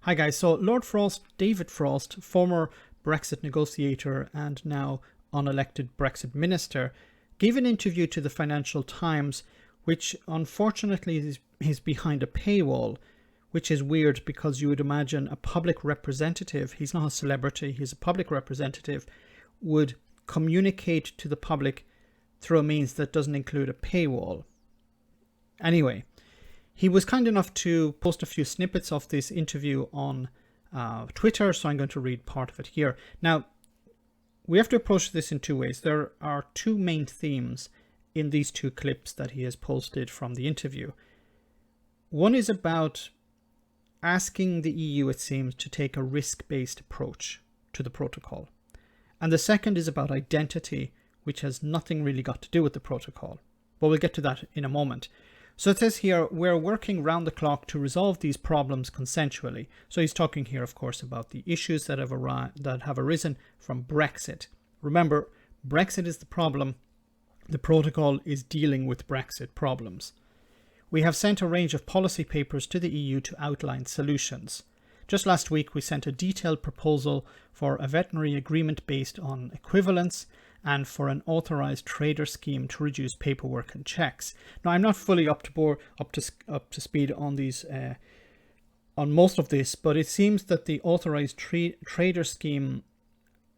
Hi guys, so Lord Frost, David Frost, former Brexit negotiator and now unelected Brexit minister, gave an interview to the Financial Times, which unfortunately is behind a paywall, which is weird because you would imagine a public representative, he's not a celebrity, he's a public representative, would communicate to the public through a means that doesn't include a paywall. Anyway, he was kind enough to post a few snippets of this interview on Twitter, so I'm going to read part of it here. Now, we have to approach this in two ways. There are two main themes in these two clips that he has posted from the interview. One is about asking the EU, it seems, to take a risk-based approach to the protocol. And the second is about identity, which has nothing really got to do with the protocol. But we'll get to that in a moment. So it says here, we're working round the clock to resolve these problems consensually. So he's talking here, of course, about the issues that have arisen from Brexit. Remember, Brexit is the problem. The protocol is dealing with Brexit problems. We have sent a range of policy papers to the EU to outline solutions. Just last week, we sent a detailed proposal for a veterinary agreement based on equivalence and for an authorized trader scheme to reduce paperwork and checks. Now, I'm not fully up to speed on these on most of this, but it seems that the authorized trader scheme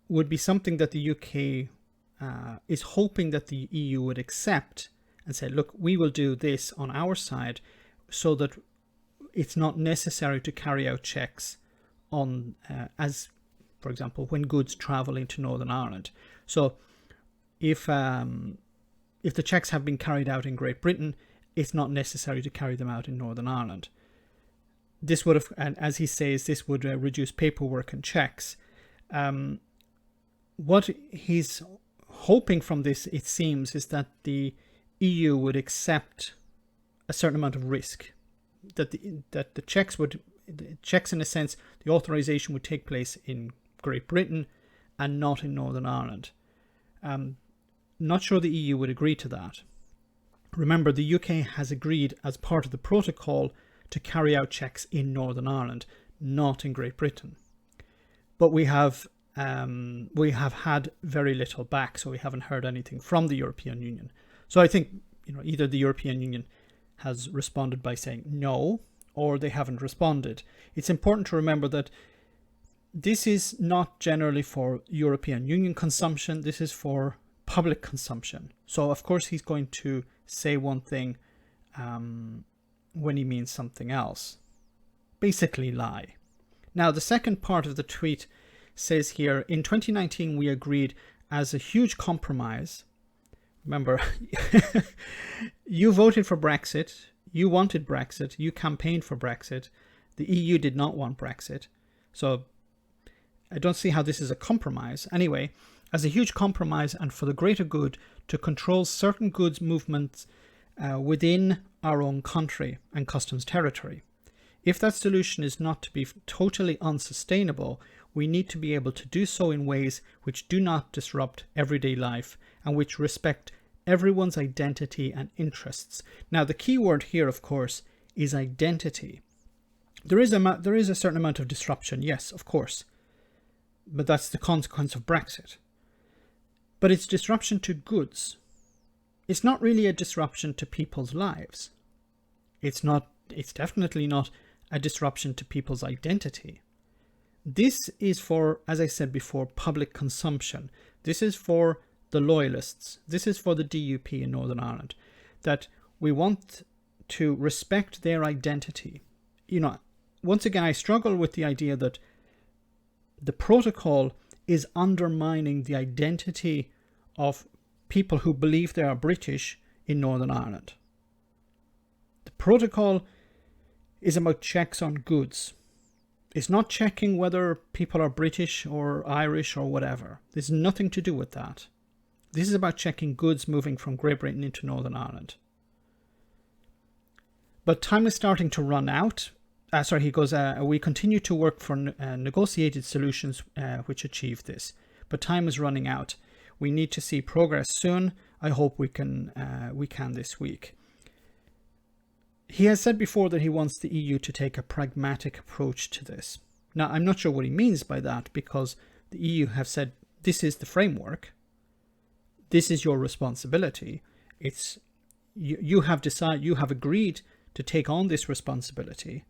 would be something that the UK is hoping that the EU would accept and say, look, we will do this on our side so that it's not necessary to carry out checks on, as for example, when goods travel into Northern Ireland. So if the checks have been carried out in Great Britain, it's not necessary to carry them out in Northern Ireland. This would have, and as he says, this would reduce paperwork and checks. What he's hoping from this, it seems, is that the EU would accept a certain amount of risk, that the checks in a sense, the authorization would take place in Great Britain and not in Northern Ireland. Not sure the EU would agree to that. Remember, the UK has agreed as part of the protocol to carry out checks in Northern Ireland, not in Great Britain. But we have had very little back, so we haven't heard anything from the European Union. So I think either the European Union has responded by saying no, or they haven't responded. It's important to remember that this is not generally for European Union consumption. This is for public consumption. So of course he's going to say one thing when he means something else. Basically lie. Now the second part of the tweet says here, in 2019 we agreed as a huge compromise. Remember, you voted for Brexit, you wanted Brexit, you campaigned for Brexit. The EU did not want Brexit. So I don't see how this is a compromise. Anyway, as a huge compromise and for the greater good to control certain goods movements within our own country and customs territory. If that solution is not to be totally unsustainable, we need to be able to do so in ways which do not disrupt everyday life and which respect everyone's identity and interests. Now, the key word here, of course, is identity. There is a certain amount of disruption, yes, of course, but that's the consequence of Brexit. But it's disruption to goods. It's not really a disruption to people's lives. It's definitely not a disruption to people's identity. This is for, as I said before, public consumption. This is for the loyalists. This is for the DUP in Northern Ireland, that we want to respect their identity. Once again, I struggle with the idea that the protocol is undermining the identity of people who believe they are British in Northern Ireland. The protocol is about checks on goods. It's not checking whether people are British or Irish or whatever. There's nothing to do with that. This is about checking goods moving from Great Britain into Northern Ireland. But time is starting to run out. He goes, we continue to work for negotiated solutions which achieve this. But time is running out. We need to see progress soon. I hope we can this week. He has said before that he wants the EU to take a pragmatic approach to this. Now, I'm not sure what he means by that, because the EU have said, this is the framework. This is your responsibility. It's you have decided, you have agreed to take on this responsibility.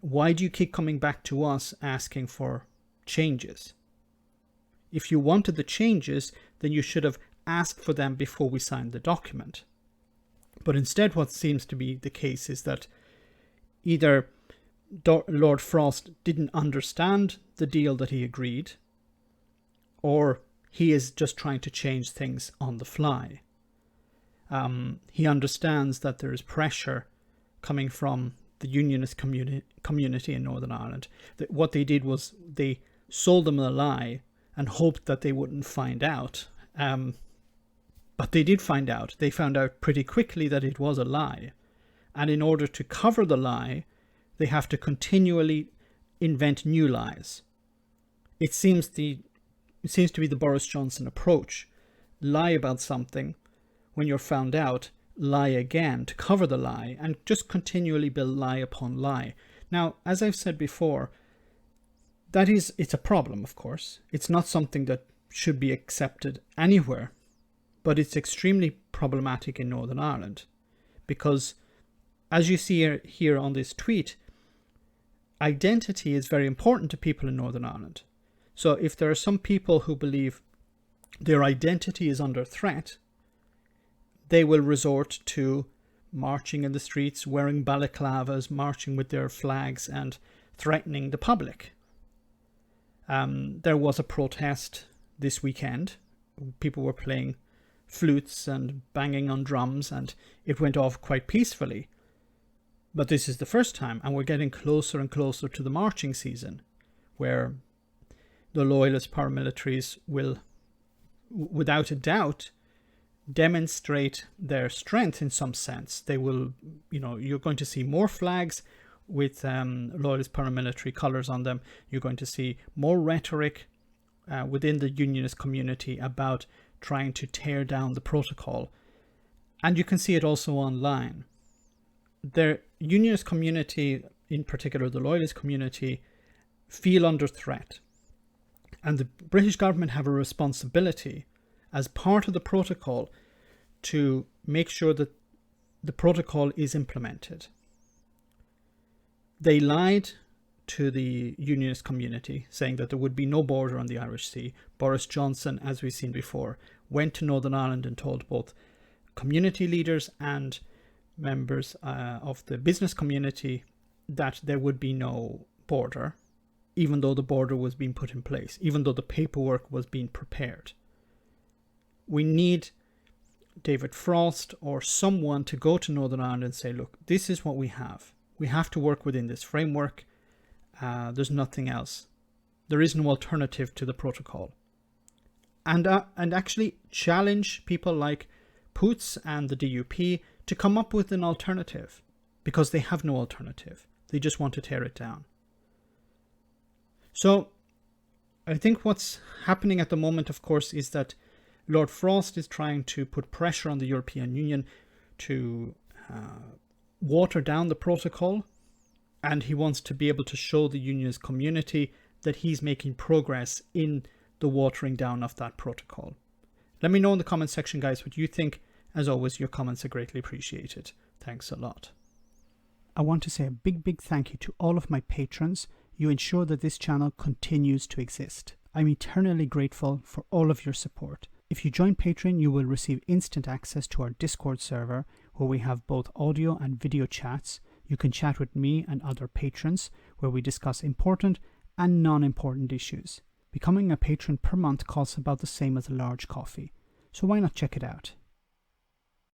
Why do you keep coming back to us asking for changes? If you wanted the changes, then you should have asked for them before we signed the document. But instead, what seems to be the case is that either Lord Frost didn't understand the deal that he agreed, or he is just trying to change things on the fly. He understands that there is pressure coming from the Unionist community in Northern Ireland. That what they did was they sold them a lie and hoped that they wouldn't find out. But they did find out. They found out pretty quickly that it was a lie. And in order to cover the lie, they have to continually invent new lies. It seems to be the Boris Johnson approach. Lie about something. When you're found out, lie again to cover the lie, and just continually build lie upon lie. Now, as I've said before, it's a problem, of course. It's not something that should be accepted anywhere, but it's extremely problematic in Northern Ireland, because as you see here on this tweet, identity is very important to people in Northern Ireland. So if there are some people who believe their identity is under threat, they will resort to marching in the streets, wearing balaclavas, marching with their flags and threatening the public. There was a protest this weekend. People were playing flutes and banging on drums, and it went off quite peacefully. But this is the first time, and we're getting closer and closer to the marching season, where the loyalist paramilitaries will, without a doubt, demonstrate their strength in some sense. They will, you're going to see more flags with loyalist paramilitary colours on them. You're going to see more rhetoric within the Unionist community about trying to tear down the protocol. And you can see it also online. The Unionist community, in particular the loyalist community, feel under threat. And the British government have a responsibility as part of the protocol to make sure that the protocol is implemented. They lied to the Unionist community, saying that there would be no border on the Irish Sea. Boris Johnson, as we've seen before, went to Northern Ireland and told both community leaders and members of the business community that there would be no border, even though the border was being put in place, even though the paperwork was being prepared. We need David Frost or someone to go to Northern Ireland and say, look, this is what we have. We have to work within this framework. There's nothing else. There is no alternative to the protocol. And actually challenge people like Poots and the DUP to come up with an alternative, because they have no alternative. They just want to tear it down. So I think what's happening at the moment, of course, is that Lord Frost is trying to put pressure on the European Union to water down the protocol, and he wants to be able to show the Unionist community that he's making progress in the watering down of that protocol. Let me know in the comment section, guys, what you think. As always, your comments are greatly appreciated. Thanks a lot. I want to say a big thank you to all of my patrons. You ensure that this channel continues to exist. I'm eternally grateful for all of your support. If you join Patreon, you will receive instant access to our Discord server, where we have both audio and video chats. You can chat with me and other patrons, where we discuss important and non-important issues. Becoming a patron per month costs about the same as a large coffee, so why not check it out?